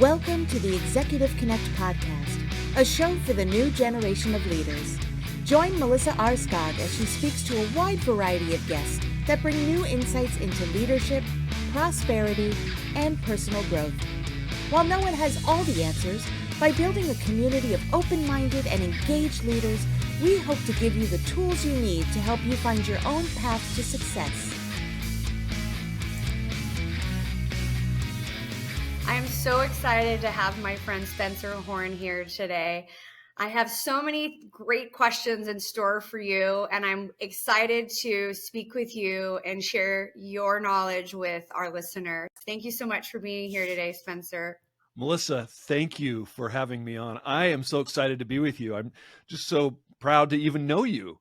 Welcome to the Executive Connect podcast, a show for the new generation of leaders. Join Melissa Arsgaard as she speaks to a wide variety of guests that bring new insights into leadership, prosperity, and personal growth. While no one has all the answers, by building a community of open-minded and engaged leaders, we hope to give you the tools you need to help you find your own path to success. I am so excited to have my friend Spencer Horn here today. I have so many great questions in store for you, and I'm excited to speak with you and share your knowledge with our listeners. Thank you so much for being here today, Spencer. Melissa, thank you for having me on. I am so excited to be with you. I'm just so proud to even know you.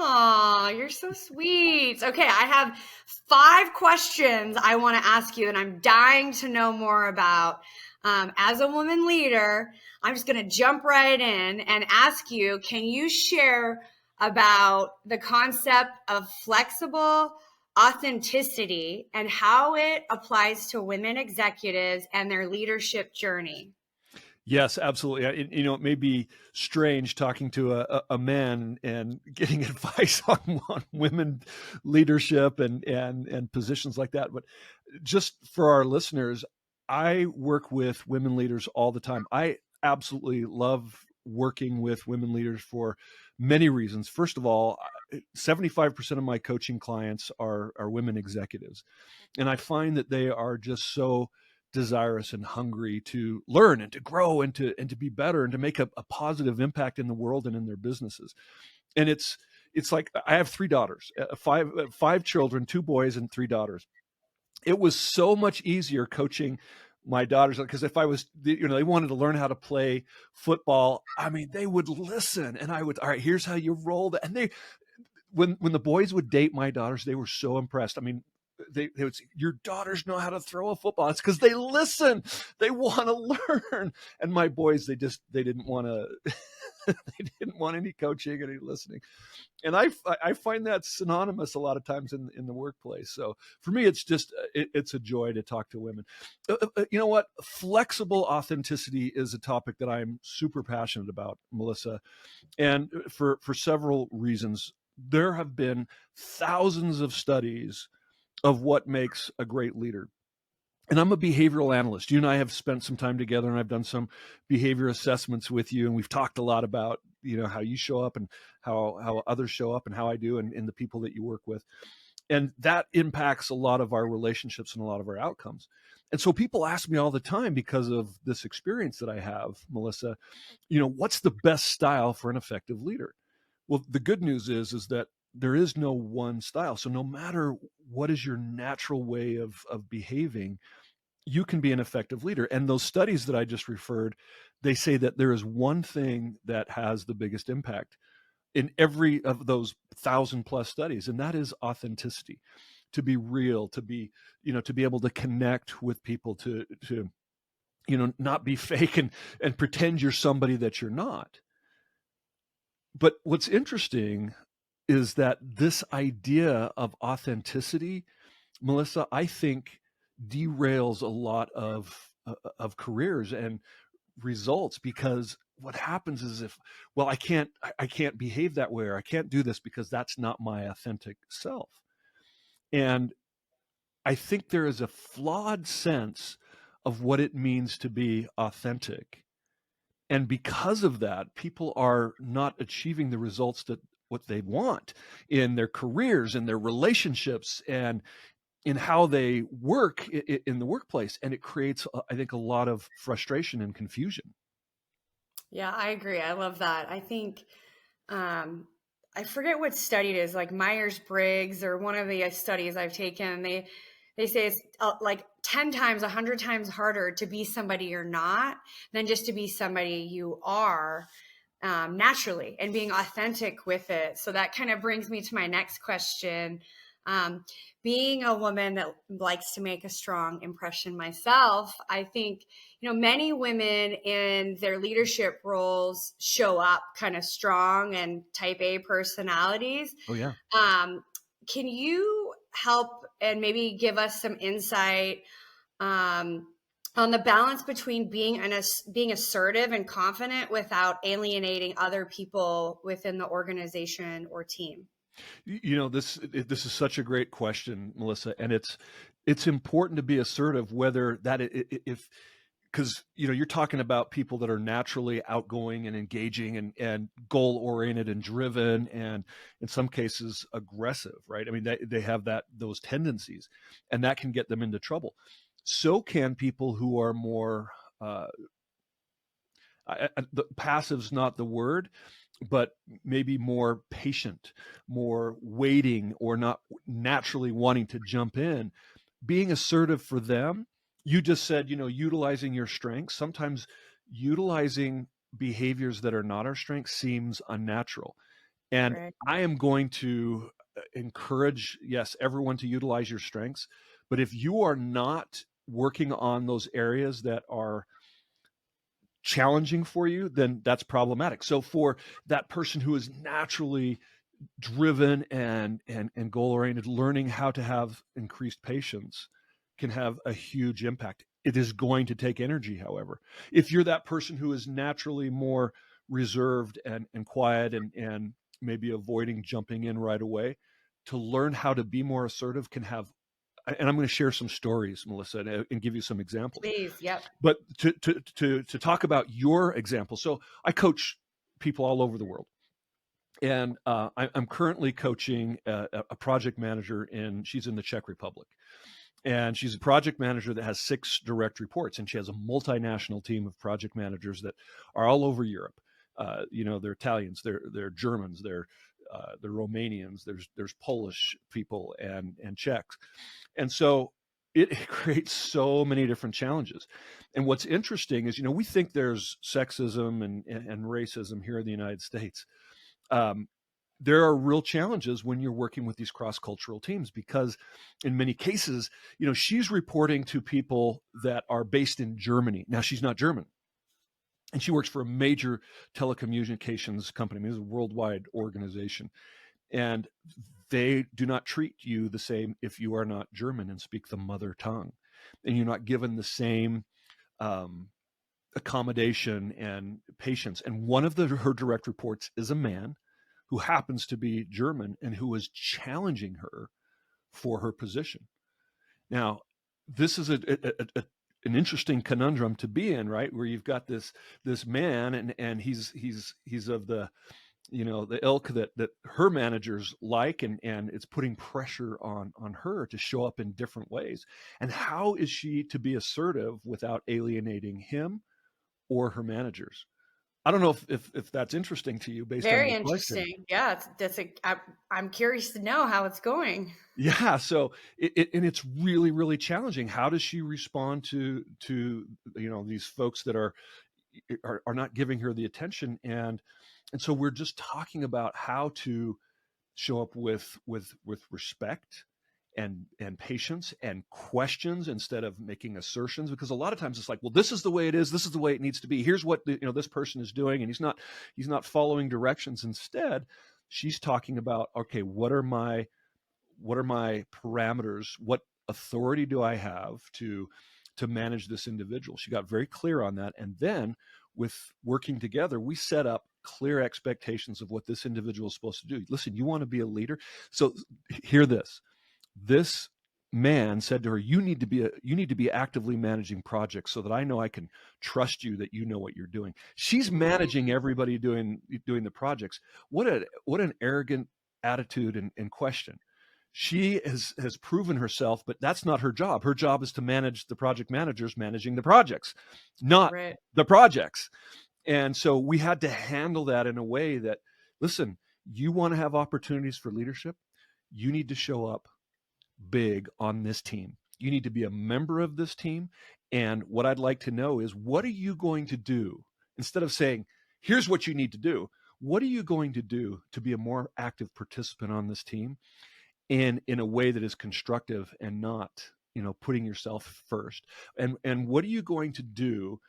Aw, you're so sweet. Okay, I have 5 questions I want to ask you, and I'm dying to know more about. As a woman leader, I'm just going to jump right in and ask you, can you share about the concept of flexible authenticity and how it applies to women executives and their leadership journey? Yes, absolutely. It may be strange talking to a man and getting advice on women leadership and positions like that. But just for our listeners, I work with women leaders all the time. I absolutely love working with women leaders for many reasons. First of all, 75% of my coaching clients are women executives. And I find that they are just so desirous and hungry to learn and to grow and to be better and to make a positive impact in the world and in their businesses. And it's like I have 3 daughters, five children, 2 boys and 3 daughters. It was so much easier coaching my daughters, because if I was, they wanted to learn how to play football. I mean, they would listen, and I would, all right, here's how you roll that. And when the boys would date my daughters, they were so impressed. I mean, they would say, your daughters know how to throw a football. It's because they listen. They want to learn. And my boys, they didn't want to, they didn't want any coaching, any listening. And I find that synonymous a lot of times in the workplace. So for me, it's just, it's a joy to talk to women. You know what? Flexible authenticity is a topic that I'm super passionate about, Melissa. And for several reasons. There have been thousands of studies of what makes a great leader. And I'm a behavioral analyst. You and I have spent some time together, and I've done some behavior assessments with you, and we've talked a lot about, how you show up and how others show up and how I do and the people that you work with. And that impacts a lot of our relationships and a lot of our outcomes. And so people ask me all the time, because of this experience that I have, Melissa, what's the best style for an effective leader? Well, the good news is that there is no one style. So no matter what is your natural way of behaving, you can be an effective leader. And those studies that I just referred, they say that there is one thing that has the biggest impact in every of those 1,000+ studies, and that is authenticity. To be real, to be able to connect with people, to not be fake and pretend you're somebody that you're not. But what's interesting is that this idea of authenticity, Melissa, I think derails a lot of careers and results, because what happens is, I can't behave that way, or I can't do this because that's not my authentic self. And I think there is a flawed sense of what it means to be authentic. And because of that, people are not achieving the results that what they want in their careers and their relationships and in how they work in the workplace. And it creates, I think, a lot of frustration and confusion. Yeah, I agree. I love that. I think, I forget what study it is, like Myers-Briggs or one of the studies I've taken. They say it's like 10 times, 100 times harder to be somebody you're not than just to be somebody you are naturally, and being authentic with it. So that kind of brings me to my next question. Being a woman that likes to make a strong impression myself, I think, many women in their leadership roles show up kind of strong and type A personalities. Oh, yeah. Can you help and maybe give us some insight On the balance between being assertive and confident without alienating other people within the organization or team. This is such a great question, Melissa, and it's important to be assertive, whether that if because you're talking about people that are naturally outgoing and engaging and goal oriented and driven, and in some cases aggressive, right? I mean, they have those tendencies, and that can get them into trouble. So can people who are more the passive's not the word, but maybe more patient, more waiting, or not naturally wanting to jump in. Being assertive for them, you just said, utilizing your strengths. Sometimes utilizing behaviors that are not our strengths seems unnatural. And Right. I am going to encourage, yes, everyone to utilize your strengths. But if you are not working on those areas that are challenging for you, then that's problematic. So for that person who is naturally driven and goal oriented, learning how to have increased patience can have a huge impact. It is going to take energy, however. If you're that person who is naturally more reserved and quiet and maybe avoiding jumping in right away, to learn how to be more assertive can have, and I'm going to share some stories, Melissa, and give you some examples. Please. Yep. But to talk about your example, so I coach people all over the world, and I'm currently coaching a project manager she's in the Czech Republic, and she's a project manager that has 6 direct reports, and she has a multinational team of project managers that are all over Europe. They're Italians, they're Germans, they're Romanians, there's Polish people and Czechs, and so it creates so many different challenges. And what's interesting is, we think there's sexism and racism here in the United States. Um, there are real challenges when you're working with these cross-cultural teams, because in many cases, she's reporting to people that are based in Germany. Now, she's not German, and she works for a major telecommunications company. I mean, this is a worldwide organization, and they do not treat you the same if you are not German and speak the mother tongue, and you're not given the same um, accommodation and patience. And one of her direct reports is a man who happens to be German and who is challenging her for her position. Now, this is an interesting conundrum to be in, right? Where you've got this man, and he's of the ilk that her managers like, and it's putting pressure on her to show up in different ways. And how is she to be assertive without alienating him or her managers? I don't know if that's interesting to you based on Very your question. interesting. Yeah. I'm curious to know how it's going. Yeah, so and it's really, really challenging. How does she respond to these folks that are not giving her the attention? And so we're just talking about how to show up with respect and patience and questions instead of making assertions, because a lot of times it's like, well, this is the way it is, this is the way it needs to be, here's what this person is doing, and he's not following directions. Instead, she's talking about, okay, what are my parameters, what authority do I have to manage this individual. She got very clear on that, and then with working together, we set up clear expectations of what this individual is supposed to do. Listen, you want to be a leader, so hear this man said to her, you need to be actively managing projects so that I know I can trust you, that you know what you're doing. She's managing everybody doing the projects. What an arrogant attitude and question. She has proven herself, but that's not her job. Her job is to manage the project managers managing the projects, not Right. the projects. And so we had to handle that in a way that, listen, you want to have opportunities for leadership, you need to show up big on this team. You need to be a member of this team. And what I'd like to know is, what are you going to do? Instead of saying, here's what you need to do, what are you going to do to be a more active participant on this team, and in a way that is constructive and not, putting yourself first? And what are you going to do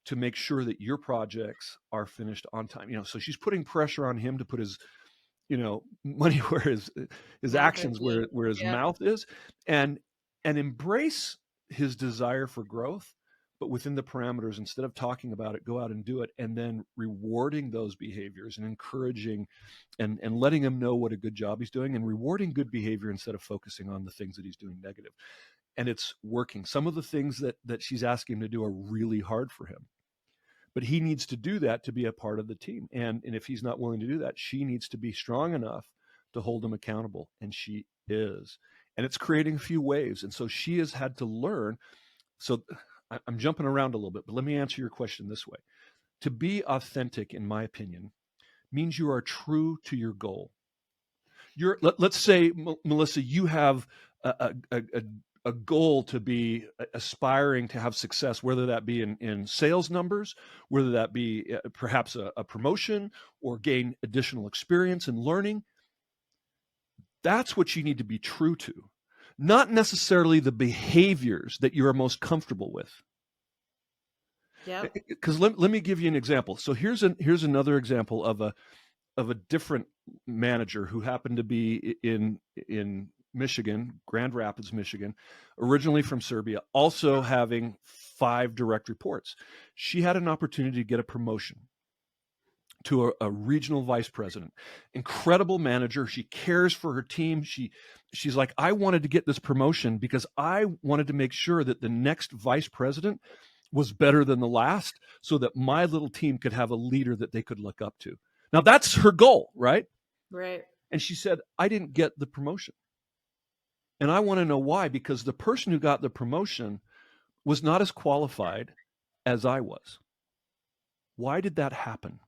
to make sure that your projects are finished on time? So she's putting pressure on him to put his money where his Mouth is. actions where his Yep. mouth is, and embrace his desire for growth, but within the parameters. Instead of talking about it, go out and do it, and then rewarding those behaviors and encouraging and letting him know what a good job he's doing, and rewarding good behavior instead of focusing on the things that he's doing negative. And it's working. Some of the things that she's asking him to do are really hard for him, but he needs to do that to be a part of the team. And if he's not willing to do that, she needs to be strong enough to hold him accountable, and she is. And it's creating a few waves. And so she has had to learn. So I'm jumping around a little bit, but let me answer your question this way. To be authentic, in my opinion, means you are true to your goal. Let's say, Melissa, you have a goal to be aspiring to have success, whether that be in sales numbers, whether that be perhaps a promotion, or gain additional experience and learning. That's what you need to be true to, not necessarily the behaviors that you are most comfortable with. Yep. Because let me give you an example. So here's another example of a different manager who happened to be in Michigan, Grand Rapids, Michigan, originally from Serbia, also having 5 direct reports. She had an opportunity to get a promotion to a regional vice president. Incredible manager. She cares for her team. She's like, I wanted to get this promotion because I wanted to make sure that the next vice president was better than the last, so that my little team could have a leader that they could look up to. Now that's her goal, right? Right. And she said, I didn't get the promotion. And I want to know why, because the person who got the promotion was not as qualified as I was. Why did that happen?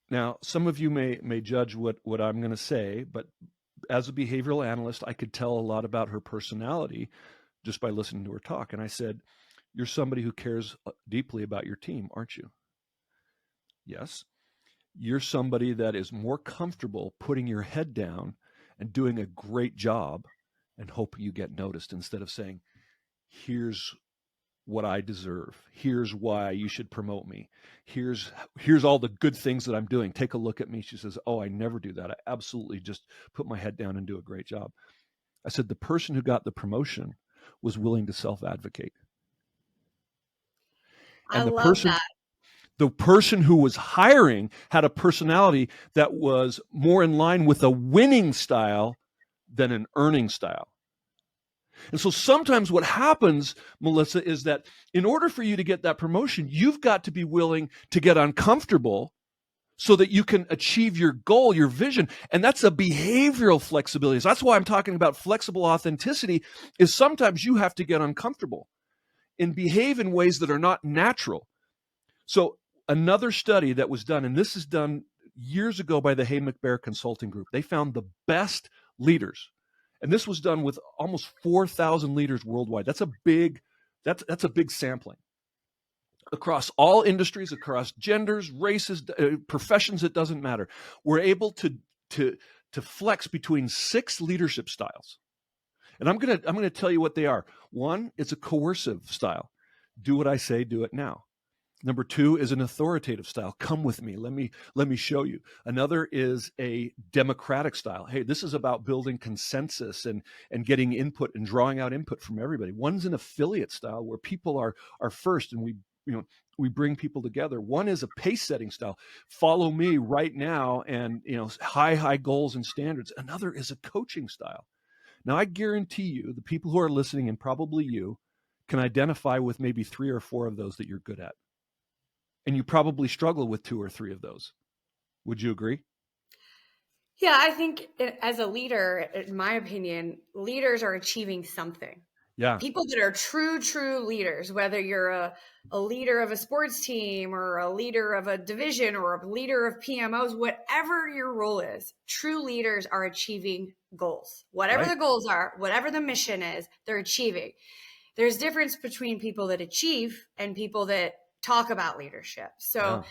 Now, some of you may judge what I'm going to say, but as a behavioral analyst, I could tell a lot about her personality just by listening to her talk. And I said, you're somebody who cares deeply about your team, aren't you? Yes. You're somebody that is more comfortable putting your head down and doing a great job and hope you get noticed, instead of saying, here's what I deserve. Here's why you should promote me. Here's all the good things that I'm doing. Take a look at me. She says, oh, I never do that. I absolutely just put my head down and do a great job. I said, the person who got the promotion was willing to self-advocate. I And love that. the person who was hiring had a personality that was more in line with a winning style than an earning style. And so sometimes what happens, Melissa, is that in order for you to get that promotion, you've got to be willing to get uncomfortable so that you can achieve your goal, your vision. And that's a behavioral flexibility. So that's why I'm talking about flexible authenticity, is sometimes you have to get uncomfortable and behave in ways that are not natural. So another study that was done, and this is done years ago by the Hay McBear Consulting Group, they found the best leaders. And this was done with almost 4,000 leaders worldwide. That's a big sampling across all industries, across genders, races, professions. It doesn't matter. We're able to flex between 6 leadership styles, and I'm gonna tell you what they are. One, it's a coercive style. Do what I say. Do it now. Number 2 is an authoritative style. Come with me. Let me show you. Another is a democratic style. Hey, this is about building consensus and getting input and drawing out input from everybody. One's an affiliate style, where people are first, and we bring people together. One is a pace setting style. Follow me right now, and high goals and standards. Another is a coaching style. Now, I guarantee you, the people who are listening, and probably you, can identify with maybe 3 or 4 of those that you're good at. And you probably struggle with 2 or 3 of those. Would you agree? Yeah, I think as a leader, in my opinion, leaders are achieving something. Yeah. People that are true leaders, whether you're a leader of a sports team, or a leader of a division, or a leader of PMOs, whatever your role is, true leaders are achieving goals. Whatever Right. the goals are, whatever the mission is, they're achieving. There's difference between people that achieve and people that talk about leadership. So Yeah.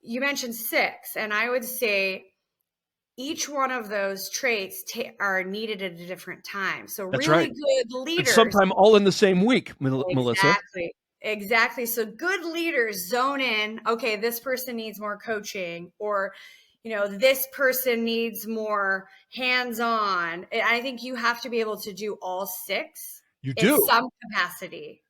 you mentioned 6, and I would say each one of those traits are needed at a different time. So That's really right. good And leaders. sometime all in the same week, Melissa. Exactly. So good leaders zone in, okay, this person needs more coaching, or, this person needs more hands-on. I think you have to be able to do all 6 You in do. some capacity.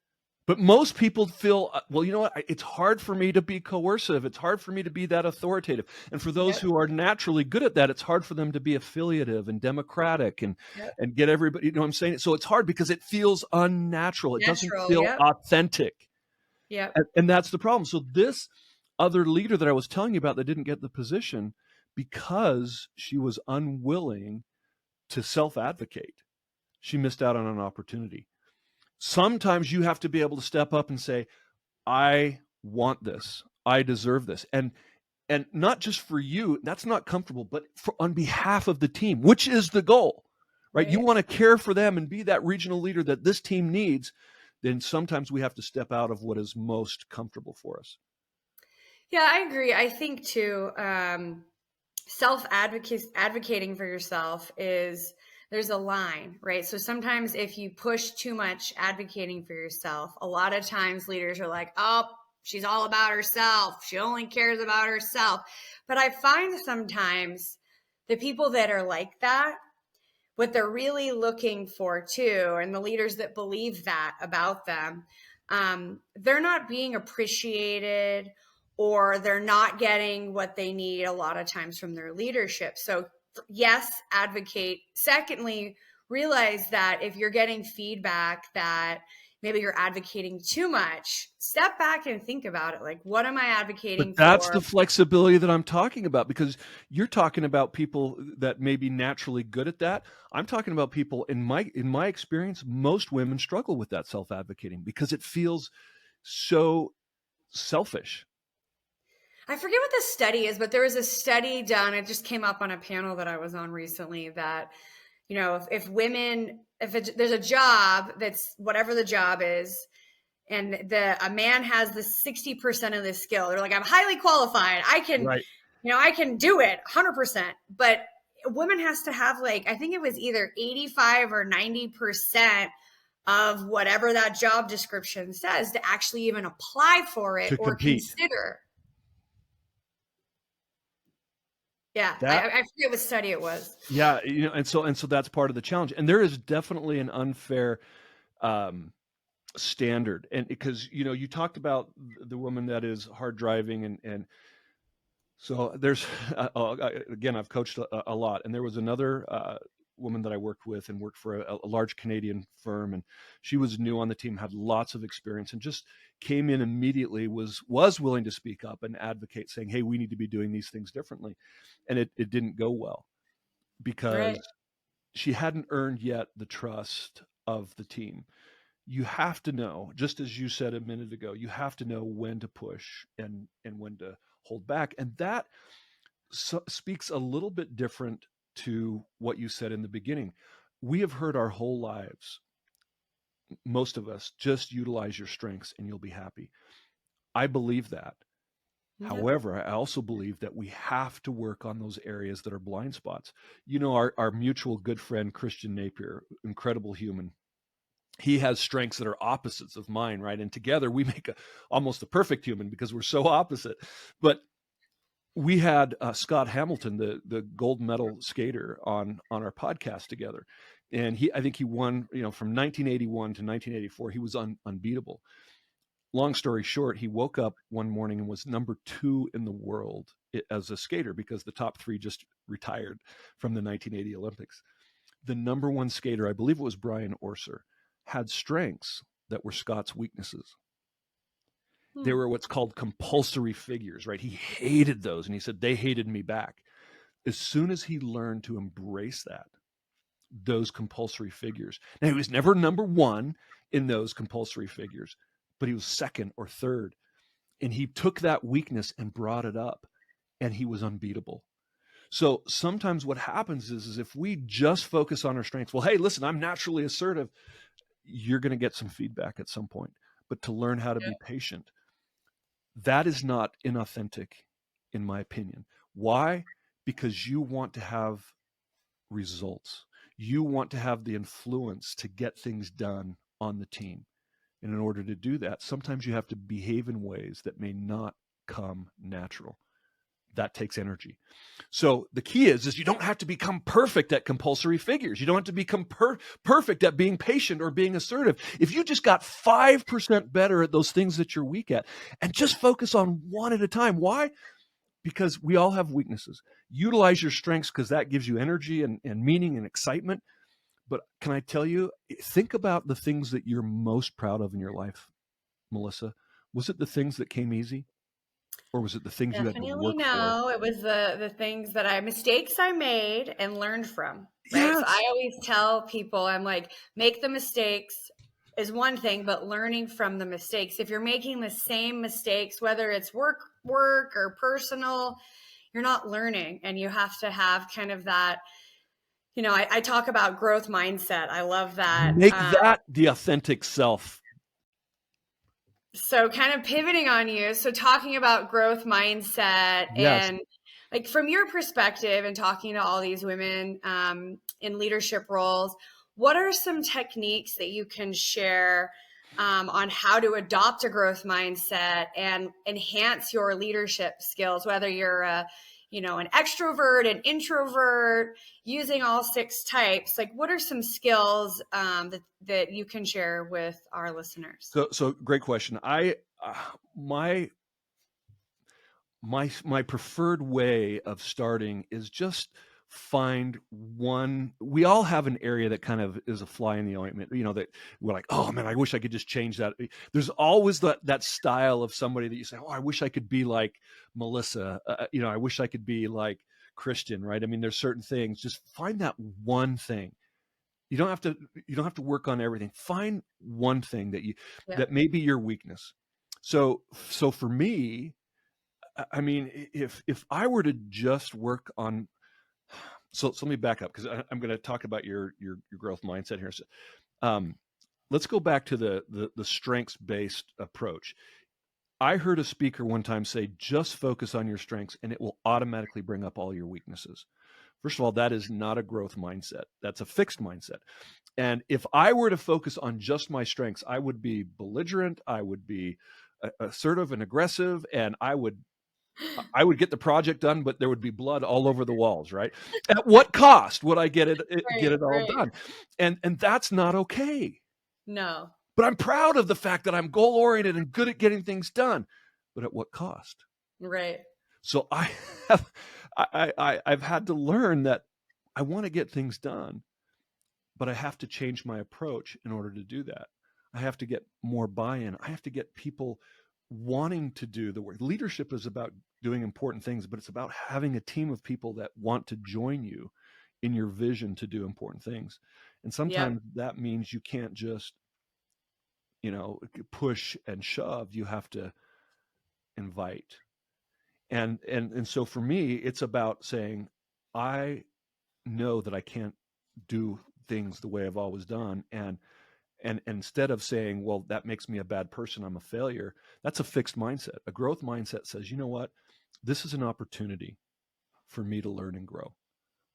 But most people feel, well, you know what? It's hard for me to be coercive. It's hard for me to be that authoritative. And for those Yep. who are naturally good at that, it's hard for them to be affiliative and democratic Yep. and get everybody, you know what I'm saying? So it's hard because it feels unnatural. It doesn't Natural. feel Yep. authentic. Yep. And that's the problem. So this other leader that I was telling you about that didn't get the position because she was unwilling to self-advocate. She missed out on an opportunity. Sometimes you have to be able to step up and say, I want this. I deserve this. And not just for you, that's not comfortable, but on behalf of the team, which is the goal, right? You Right. want to care for them and be that regional leader that this team needs, then sometimes we have to step out of what is most comfortable for us. Yeah, I agree. I think too, advocating for yourself is there's a line, right? So sometimes if you push too much advocating for yourself, a lot of times leaders are like, oh, she's all about herself. She only cares about herself. But I find sometimes the people that are like that, what they're really looking for too, and the leaders that believe that about them, they're not being appreciated or they're not getting what they need a lot of times from their leadership. So, yes, advocate. Secondly, realize that if you're getting feedback that maybe you're advocating too much, step back and think about it. Like, what am I But advocating that's for? the flexibility that I'm talking about, because you're talking about people that may be naturally good at that. I'm talking about people in my experience, most women struggle with that self-advocating because it feels so selfish. I forget what the study is, but there was a study done. It just came up on a panel that I was on recently that, if women, there's a job that's whatever the job is, and a man has the 60% of the skill. They're like, I'm highly qualified. Right. I can do it 100%. But a woman has to have like, I think it was either 85 or 90% of whatever that job description says to actually even apply for it To or compete. consider. Yeah, That I forget what study it was. yeah, and so that's part of the challenge. And there is definitely an unfair um standard. And because you talked about the woman that is hard driving and so there's again, I've coached a lot, and there was another woman that I worked with and worked for a large Canadian firm, and she was new on the team, had lots of experience, and just came in immediately, was willing to speak up and advocate, saying, "Hey, we need to be doing these things differently," and it didn't go well because Right. she hadn't earned yet the trust of the team. You have to know, just as you said a minute ago, you have to know when to push and when to hold back, and that speaks a little bit different to what you said in the beginning. We have heard our whole lives, most of us, just utilize your strengths and you'll be happy. I believe that. Yep. However, I also believe that we have to work on those areas that are blind spots. Our mutual good friend, Christian Napier, incredible human, he has strengths that are opposites of mine, right? And together we make almost a perfect human because we're so opposite. But we had Scott Hamilton, the gold medal skater, on our podcast together, and I think he won. From 1981 to 1984, he was unbeatable. Long story short, he woke up one morning and was number 2 in the world as a skater because the top 3 just retired from the 1980 Olympics. The number 1 skater, I believe it was Brian Orser, had strengths that were Scott's weaknesses. They Hmm. were what's called compulsory figures, right? He hated those, and he said they hated me back. As soon as he learned to embrace those compulsory figures. Now, he was never number 1 in those compulsory figures, but he was second or third. And he took that weakness and brought it up, and he was unbeatable. So sometimes what happens is if we just focus on our strengths, well, hey, listen, I'm naturally assertive, you're going to get some feedback at some point. But to learn how to be patient, that is not inauthentic, in my opinion. Why? Because you want to have results. You want to have the influence to get things done on the team. And in order to do that, sometimes you have to behave in ways that may not come natural. That takes energy. So the key is you don't have to become perfect at compulsory figures. You don't have to become perfect at being patient or being assertive. If you just got 5% better at those things that you're weak at, and just focus on one at a time. Why? Because we all have weaknesses. Utilize your strengths, because that gives you energy and meaning and excitement. But can I tell you, think about the things that you're most proud of in your life, Melissa. Was it the things that came easy, or was it the things you had to Definitely work for? no. It was the things that mistakes I made and learned from, right? So I Yes. always tell people, I'm like, make the mistakes is one thing, but learning from the mistakes. If you're making the same mistakes, whether it's work or personal, you're not learning. And you have to have kind of that, I talk about growth mindset. I love that. Make that the authentic self. So kind of pivoting on you, so talking about growth mindset Yes. and like from your perspective and talking to all these women in leadership roles, what are some techniques that you can share on how to adopt a growth mindset and enhance your leadership skills, whether you're an extrovert, an introvert, using all six types? Like, what are some skills that you can share with our listeners? So great question. My my preferred way of starting is just find one. We all have an area that kind of is a fly in the ointment, that we're like, oh man, I wish I could just change that. There's always that style of somebody that you say, oh, I wish I could be like Melissa. I wish I could be like Christian, right? I mean, there's certain things. Just find that one thing. You don't have to work on everything. Find one thing Yeah. that may be your weakness. So for me, I mean, if I were to just work on, so let me back up, because I'm going to talk about your growth mindset here. So, um, let's go back to the strengths based approach. I heard a speaker one time say, just focus on your strengths, and it will automatically bring up all your weaknesses. First of all, that is not a growth mindset. That's a fixed mindset. And if I were to focus on just my strengths, I would be belligerent, I would be assertive and aggressive, and I would get the project done, but there would be blood all over the walls, right? At what cost would I get Right, it all right. done? And that's not okay. No. But I'm proud of the fact that I'm goal oriented and good at getting things done. But at what cost? Right. So have I've had to learn that I want to get things done, but I have to change my approach in order to do that. I have to get more buy-in. I have to get people wanting to do the work. Leadership is about doing important things, but it's about having a team of people that want to join you in your vision to do important things. And Yep. sometimes that means you can't just, push and shove. You have to invite. And so for me, it's about saying, I know that I can't do things the way I've always done, and instead of saying, well, that makes me a bad person, I'm a failure, that's a fixed mindset. A growth mindset says, you know what, this is an opportunity for me to learn and grow.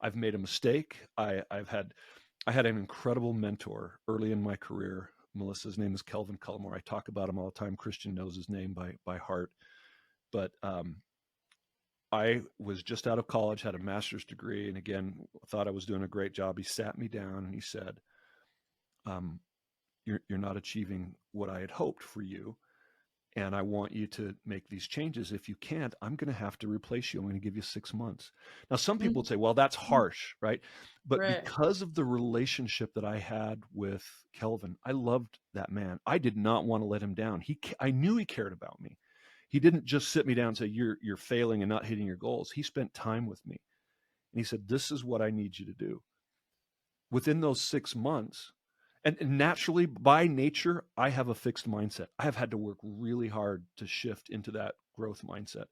I've made a mistake. I had an incredible mentor early in my career. Melissa's name is Kelvin Cullimore. I talk about him all the time. Christian knows his name by heart. But I was just out of college, had a master's degree, and again, thought I was doing a great job. He sat me down and he said, um, you're not achieving what I had hoped for you. And I want you to make these changes. If you can't, I'm going to have to replace you. I'm going to give you 6 months. Now, some people would say, well, that's harsh, right? But Right. because of the relationship that I had with Kelvin, I loved that man. I did not want to let him down. I knew he cared about me. He didn't just sit me down and say, you're failing and not hitting your goals. He spent time with me. And he said, this is what I need you to do. Within those 6 months, and naturally, by nature, I have a fixed mindset. I have had to work really hard to shift into that growth mindset.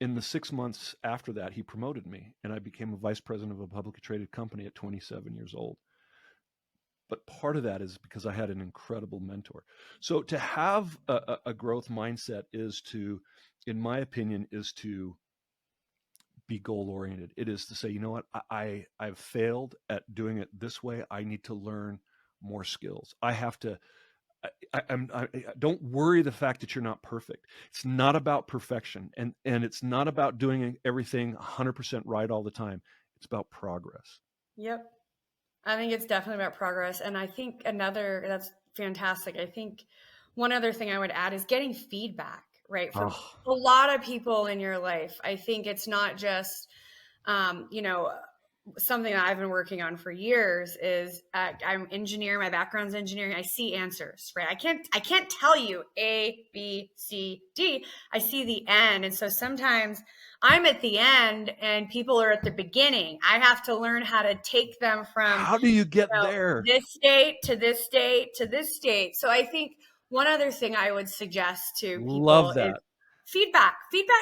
In the 6 months after that, he promoted me, and I became a vice president of a publicly traded company at 27 years old. But part of that is because I had an incredible mentor. So to have a growth mindset is to, in my opinion, is to be goal oriented. It is to say, you know what, I've failed at doing it this way. I need to learn more skills. I don't worry the fact that you're not perfect. It's not about perfection, and it's not about doing everything 100% right all the time. It's about progress. Yep. I think it's definitely about progress. And I think another, that's fantastic. I think one other thing I would add is getting feedback, right? From Oh, a lot of people in your life. I think it's not just, you know, something that I've been working on for years is I'm engineer. My background's engineering. I see answers, right? I can't tell you A, B, C, D. I see the end. And so sometimes I'm at the end and people are at the beginning. I have to learn how to take them from, how do you get know, there? this state to this state to this state. So I think one other thing I would suggest to people Love is that. feedback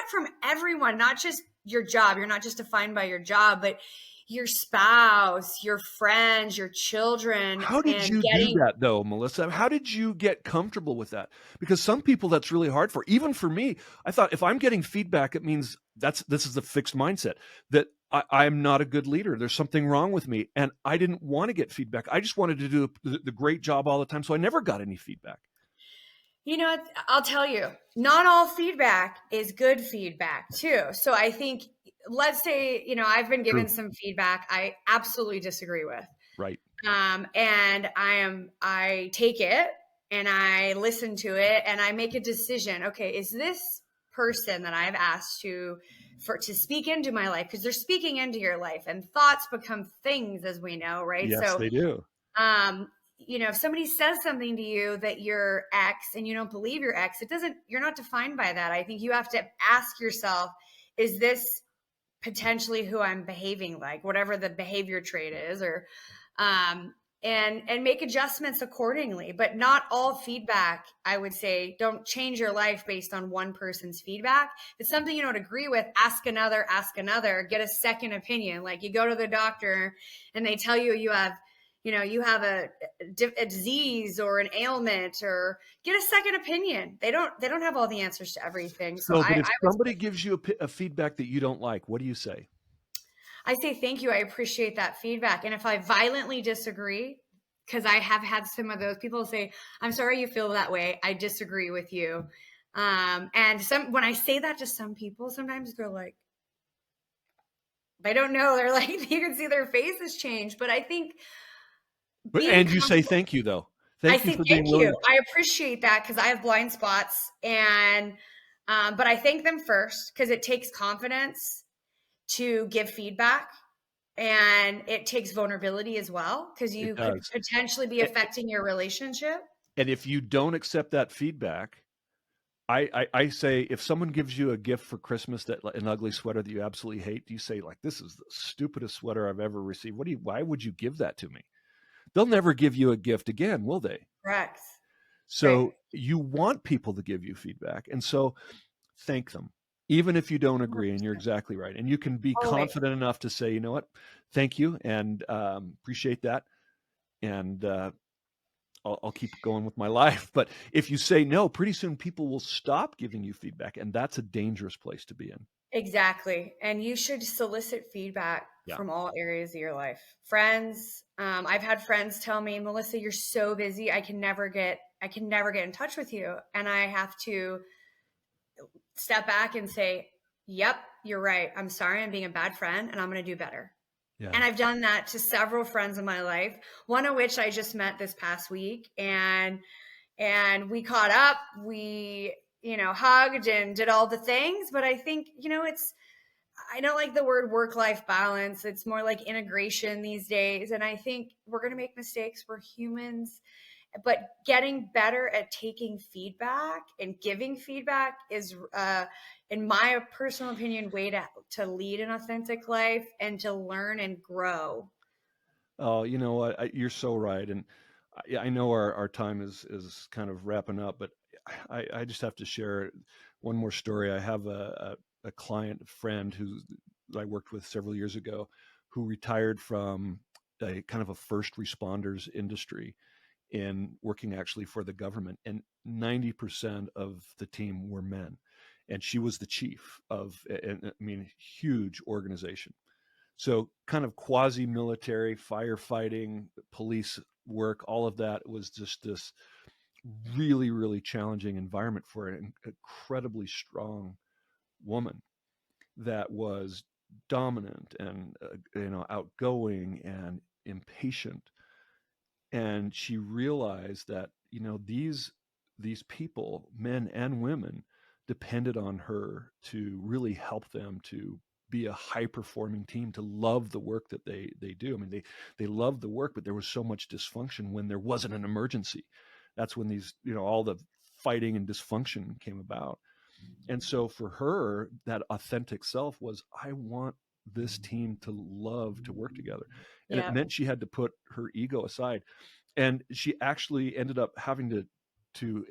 from everyone, not just your job. You're not just defined by your job, but your spouse, your friends, your children, How did and you do getting, that though, Melissa? How did you get comfortable with that? Because some people that's really hard for. Even for me, I thought if I'm getting feedback, it means this is the fixed mindset that I'm not a good leader. There's something wrong with me, and I didn't want to get feedback. I just wanted to do the great job all the time, so I never got any feedback. you know, I'll tell you, not all feedback is good feedback too. So I think, let's say, I've been given True. some feedback I absolutely disagree with. Right. And I take it and I listen to it and I make a decision. Okay, is this person that I've asked to speak into my life, because they're speaking into your life, and thoughts become things, as we know, right? Yes, So they do. um if somebody says something to you that you're X and you don't believe you're X, you're not defined by that. I think you have to ask yourself, is this potentially who I'm behaving like, whatever the behavior trait is, or um, and make adjustments accordingly. But not all feedback, I would say, don't change your life based on one person's feedback. If it's something you don't agree with, ask another, get a second opinion. Like, you go to the doctor and they tell you you have a disease or an ailment, or get a second opinion. They don't have all the answers to everything. So So, but if I would somebody gives you a feedback that you don't like, what do you say? I say thank you. I appreciate that feedback. And if I violently disagree, because I have had some of those people say, I'm sorry you feel that way. I disagree with you. And when I say that to some people, sometimes they're like, they don't know. They're like, you can see their faces change. But I think But being and you say comfortable, thank you though. I Thank you say for being thank willing you. to. I appreciate that because I have blind spots. But I thank them first because it takes confidence to give feedback, and it takes vulnerability as well, because It you could does. potentially be affecting your relationship. And if you don't accept that feedback, I say if someone gives you a gift for Christmas, that an ugly sweater that you absolutely hate, do you say like, "This is the stupidest sweater I've ever received. Why would you give that to me?" They'll never give you a gift again, will they? Correct. Right. So you want people to give you feedback, and so thank them, even if you don't agree. And you're 100%. exactly right. And you can be Always. confident enough to say, you know what, thank you, and appreciate that, and I'll keep going with my life. But if you say no, pretty soon people will stop giving you feedback, and that's a dangerous place to be in. Exactly. And you should solicit feedback Yeah. from all areas of your life. Friends, I've had friends tell me, Melissa, you're so busy. I can never get in touch with you. And I have to step back and say, yep, you're right. I'm sorry. I'm being a bad friend and I'm going to do better. Yeah. And I've done that to several friends in my life, one of which I just met this past week. And we caught up, we, hugged and did all the things. But I think, I don't like the word work-life balance. It's more like integration these days. And I think we're going to make mistakes. We're humans. But getting better at taking feedback and giving feedback is, in my personal opinion, way to lead an authentic life and to learn and grow. Oh, you know what? You're so right. And I know our time is kind of wrapping up, but I just have to share one more story. I have a client, a friend who I worked with several years ago, who retired from a kind of a first responders industry in working actually for the government, and 90% of the team were men. And she was the chief of, and I mean, huge organization. So kind of quasi-military, firefighting, police work, all of that was just this really, really challenging environment for an incredibly strong woman that was dominant and outgoing and impatient. And she realized that these people, men and women, depended on her to really help them to be a high performing team, to love the work that they do. I mean, they loved the work, but there was so much dysfunction when there wasn't an emergency. That's when these all the fighting and dysfunction came about. And so for her, that authentic self was, I want this team to love to work together. And it Yeah. meant she had to put her ego aside. And she actually ended up having to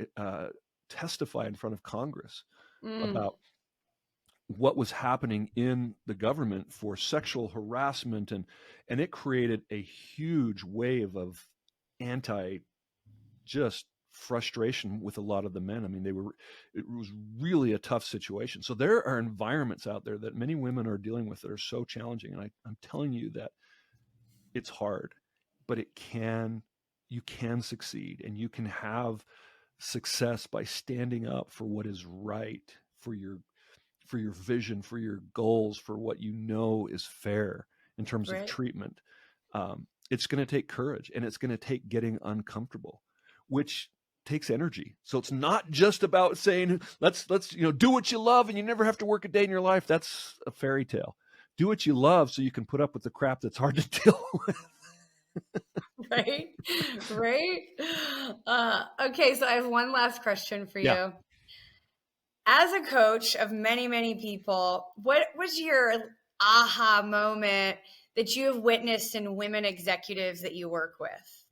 testify in front of Congress Mm, about what was happening in the government for sexual harassment, and it created a huge wave of anti just frustration with a lot of the men. I mean, it was really a tough situation. So there are environments out there that many women are dealing with that are so challenging. And I'm telling you that it's hard, but you can succeed, and you can have success by standing up for what is right, for your vision, for your goals, for what is fair in terms of right. treatment. It's going to take courage, and it's going to take getting uncomfortable, which takes energy. So it's not just about saying, let's do what you love and you never have to work a day in your life. That's a fairy tale. Do what you love so you can put up with the crap that's hard to deal with. Right. Right. Okay. So I have one last question for Yeah. you. As a coach of many, many people, what was your aha moment that you have witnessed in women executives that you work with?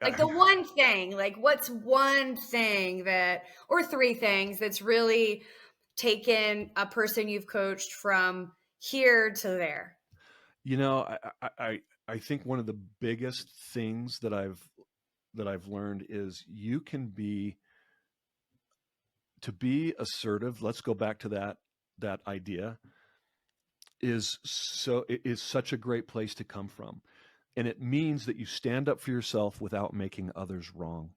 Like the one thing, like what's one thing that, or three things that's really taken a person you've coached from here to there? you know, I think one of the biggest things that I've learned is to be assertive. Let's go back to that idea is such a great place to come from. And it means that you stand up for yourself without making others wrong.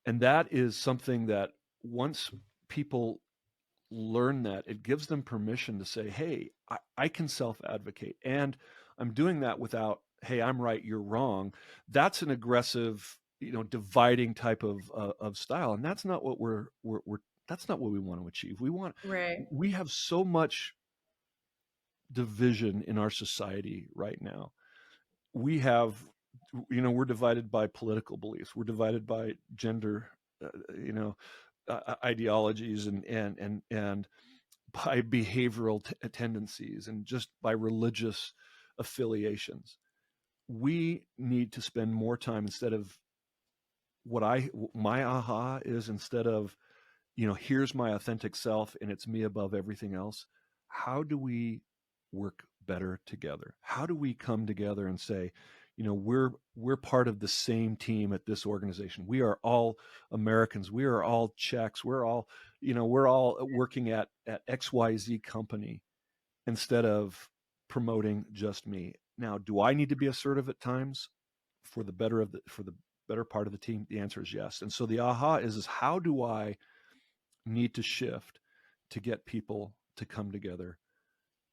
And that is something that once people learn that, it gives them permission to say, hey, I can self-advocate. And I'm doing that without, hey, I'm right, you're wrong. That's an aggressive, dividing type of style. And that's not what that's not what we want to achieve. Right. We have so much division in our society right now. We have, we're divided by political beliefs. We're divided by gender, uh, you know, ideologies, and by behavioral tendencies, and just by religious affiliations. We need to spend more time, instead of my aha is, instead of, here's my authentic self and it's me above everything else. How do we work better together? How do we come together and say, we're part of the same team at this organization. We are all Americans. We are all Czechs. We're all working at XYZ company, instead of promoting just me. Now, do I need to be assertive at times for the better part of the team? The answer is yes. And so the aha is how do I need to shift to get people to come together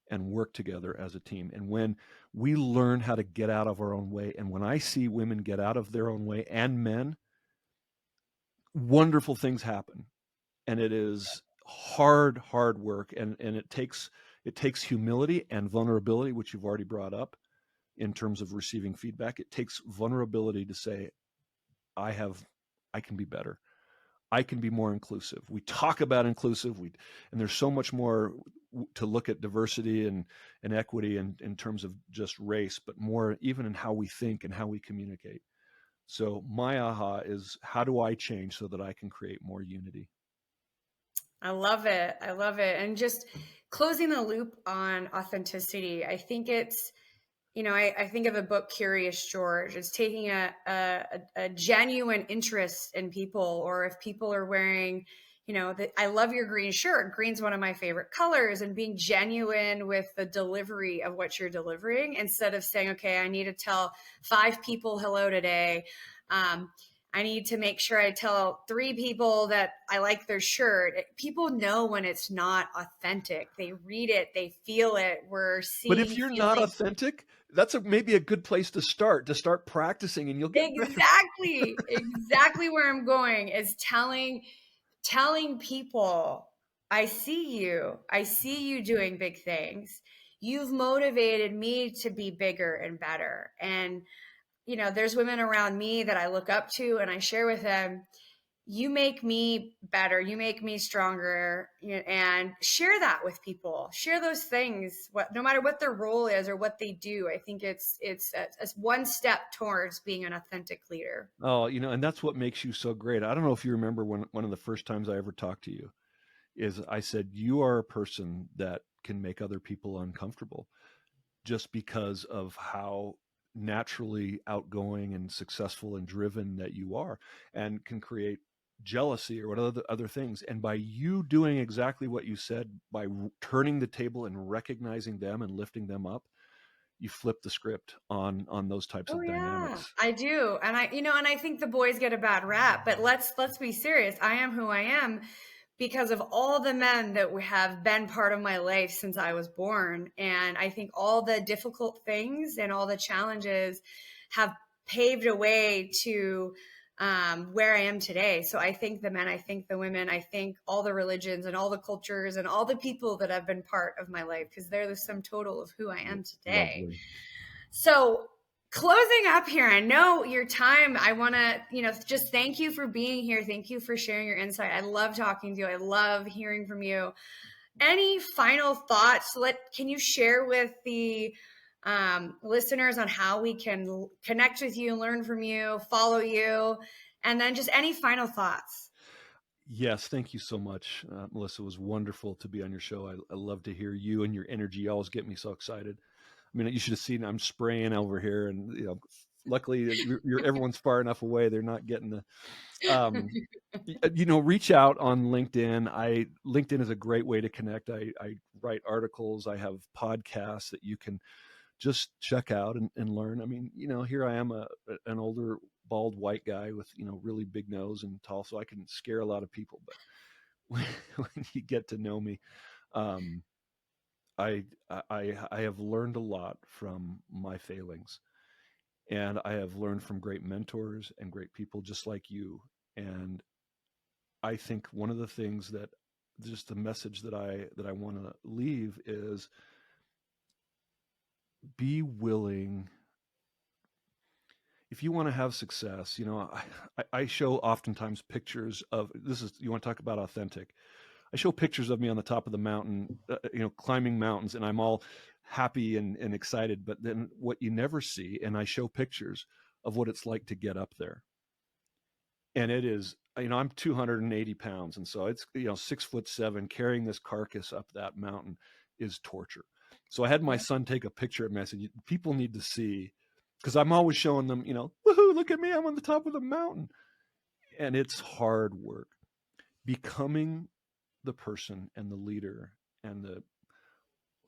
and work together as a team? And when we learn how to get out of our own way, and when I see women get out of their own way, and men, wonderful things happen. And it is hard work, and it takes humility and vulnerability, which you've already brought up in terms of receiving feedback. It takes vulnerability to say, I have I can be better. I can be more inclusive. We talk about inclusive, and there's so much more to look at diversity and equity in terms of just race, but more even in how we think and how we communicate. So my aha is, how do I change so that I can create more unity? I love it. I love it. And just closing the loop on authenticity, I think it's, I think of the book Curious George. It's taking a genuine interest in people, or if people are wearing, that I love your green shirt. Green's one of my favorite colors, and being genuine with the delivery of what you're delivering instead of saying, okay, I need to tell 5 people hello today. I need to make sure I tell 3 people that I like their shirt. People know when it's not authentic. They read it, they feel it. We're But if seeing, you're not feeling. authentic, that's maybe a good place to start practicing, and you'll get better. Exactly where I'm going is telling people, I see you doing big things. You've motivated me to be bigger and better. And there's women around me that I look up to, and I share with them, you make me better, you make me stronger. And share that with people, share those things, no matter what their role is or what they do. I think it's a one step towards being an authentic leader. Oh, and that's what makes you so great. I don't know if you remember when one of the first times I ever talked to you is I said, you are a person that can make other people uncomfortable just because of how naturally outgoing and successful and driven that you are, and can create jealousy or what other things. And by you doing exactly what you said, by turning the table and recognizing them and lifting them up, you flip the script on those types Oh of yeah, dynamics. I do. And I think the boys get a bad rap, but let's be serious. I am who I am because of all the men that have been part of my life since I was born. And I think all the difficult things and all the challenges have paved a way to where I am today. So I thank the men, I thank the women, I thank all the religions and all the cultures and all the people that have been part of my life, because they're the sum total of who I am today. Lovely. So, closing up here, I know your time. I want to, just thank you for being here. Thank you for sharing your insight. I love talking to you. I love hearing from you. Any final thoughts? Can you share with the listeners on how we can connect with you, learn from you, follow you, and then just any final thoughts? Yes, thank you so much, Melissa. It was wonderful to be on your show. I love to hear you, and your energy always get me so excited. I mean, you should have seen I'm spraying over here, and luckily everyone's far enough away; they're not getting the. Um, reach out on LinkedIn. LinkedIn is a great way to connect. I write articles. I have podcasts that you can just check out and learn. I mean, here I am, an older bald white guy with really big nose and tall, so I can scare a lot of people. But when you get to know me, um, I have learned a lot from my failings, and I have learned from great mentors and great people just like you. And I think one of the things that just the message that I want to leave is be willing. If you want to have success, I show oftentimes pictures of this is you want to talk about authentic. I show pictures of me on the top of the mountain, climbing mountains, and I'm all happy and excited. But then what you never see, and I show pictures of what it's like to get up there. And it is, I'm 280 pounds. And so it's, 6'7", carrying this carcass up that mountain is torture. So I had my Yeah. son take a picture of me. I said, people need to see, because I'm always showing them, woohoo, look at me, I'm on the top of the mountain. And it's hard work. Becoming the person and the leader and the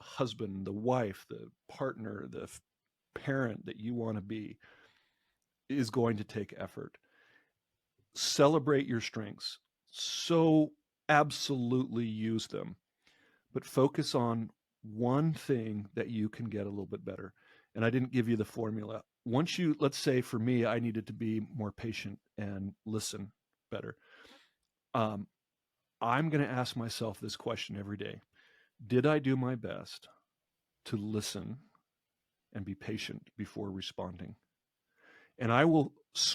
husband, the wife, the partner, the parent that you want to be is going to take effort. Celebrate your strengths. So absolutely use them, but focus on one thing that you can get a little bit better. And I didn't give you the formula. Once let's say for me, I needed to be more patient and listen better. Um, I'm going to ask myself this question every day. Did I do my best to listen and be patient before responding? And I will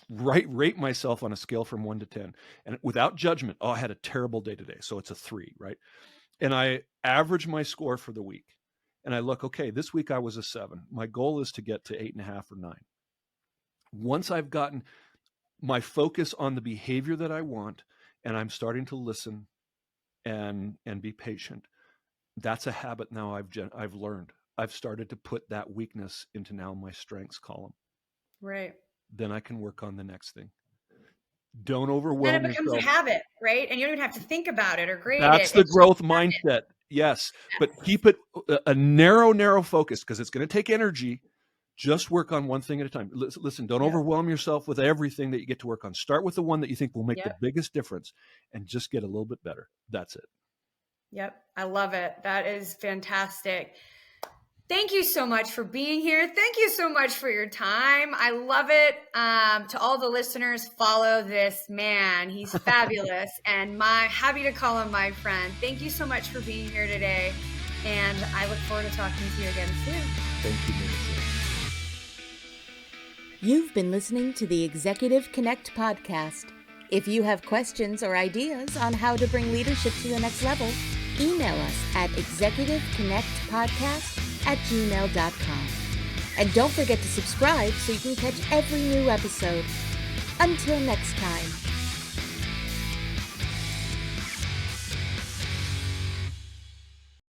rate myself on a scale from 1 to 10, and without judgment. Oh, I had a terrible day today, so it's a 3, right? And I average my score for the week, and I look, okay, this week I was a 7. My goal is to get to 8.5 or 9. Once I've gotten my focus on the behavior that I want, and I'm starting to listen and be patient, that's a habit now I've learned. I've started to put that weakness into now my strengths column. Right. Then I can work on the next thing. Don't Then it overwhelm becomes a yourself. habit, right? And you don't even have to think about it or grade That's it. the It's just growth habit. mindset. Yes, but keep it a narrow focus because it's gonna take energy. Just work on one thing at a time. Listen, don't Yep. overwhelm yourself with everything that you get to work on. Start with the one that you think will make the Yep. biggest difference and just get a little bit better. That's it. Yep. I love it. That is fantastic. Thank you so much for being here. Thank you so much for your time. I love it. To all the listeners, follow this man. He's fabulous and happy to call him my friend. Thank you so much for being here today. And I look forward to talking to you again soon. Thank you, Melissa. You've been listening to the Executive Connect podcast. If you have questions or ideas on how to bring leadership to the next level, email us at executiveconnectpodcast@gmail.com. And don't forget to subscribe so you can catch every new episode. Until next time.